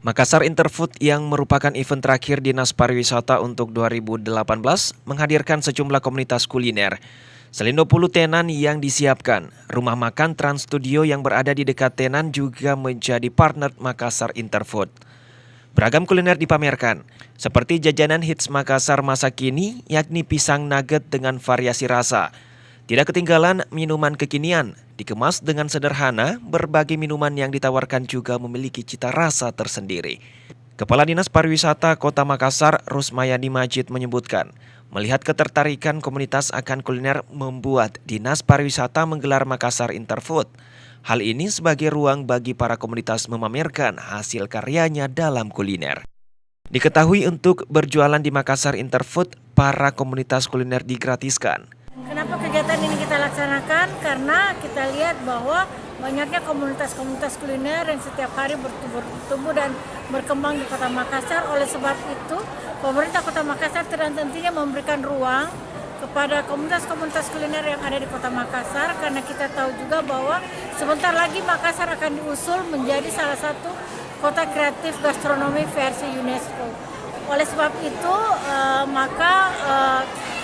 Makassar Interfood yang merupakan event terakhir Dinas Pariwisata untuk 2018 menghadirkan sejumlah komunitas kuliner. Selain 20 tenan yang disiapkan, rumah makan Trans Studio yang berada di dekat tenan juga menjadi partner Makassar Interfood. Beragam kuliner dipamerkan, seperti jajanan hits Makassar masa kini yakni pisang nugget dengan variasi rasa. Tidak ketinggalan minuman kekinian, dikemas dengan sederhana, berbagai minuman yang ditawarkan juga memiliki cita rasa tersendiri. Kepala Dinas Pariwisata Kota Makassar, Rusmayani Majid menyebutkan, melihat ketertarikan komunitas akan kuliner membuat Dinas Pariwisata menggelar Makassar Interfood. Hal ini sebagai ruang bagi para komunitas memamerkan hasil karyanya dalam kuliner. Diketahui untuk berjualan di Makassar Interfood, para komunitas kuliner digratiskan. Kenapa kegiatan ini kita laksanakan? Karena kita lihat bahwa banyaknya komunitas-komunitas kuliner yang setiap hari bertumbuh dan berkembang di Kota Makassar. Oleh sebab itu, pemerintah Kota Makassar tentunya memberikan ruang kepada komunitas-komunitas kuliner yang ada di Kota Makassar, karena kita tahu juga bahwa sebentar lagi Makassar akan diusul menjadi salah satu kota kreatif gastronomi versi UNESCO. Oleh sebab itu,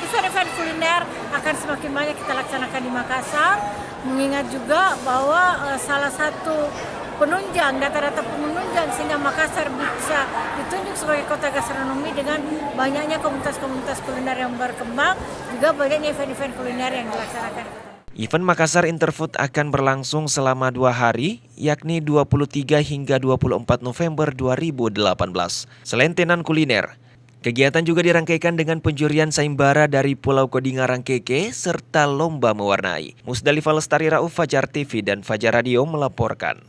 event-event kuliner akan semakin banyak kita laksanakan di Makassar, mengingat juga bahwa salah satu penunjang, data-data penunjang sehingga Makassar bisa ditunjuk sebagai kota gastronomi dengan banyaknya komunitas-komunitas kuliner yang berkembang, juga banyaknya event-event kuliner yang dilaksanakan. Event Makassar Interfood akan berlangsung selama 2 hari, yakni 23 hingga 24 November 2018. Selain tenan kuliner, kegiatan juga dirangkaikan dengan penjurian sayembara dari Pulau Kodingarang Keke serta lomba mewarnai. Musdalifah Lestari Rauf, Fajar TV dan Fajar Radio melaporkan.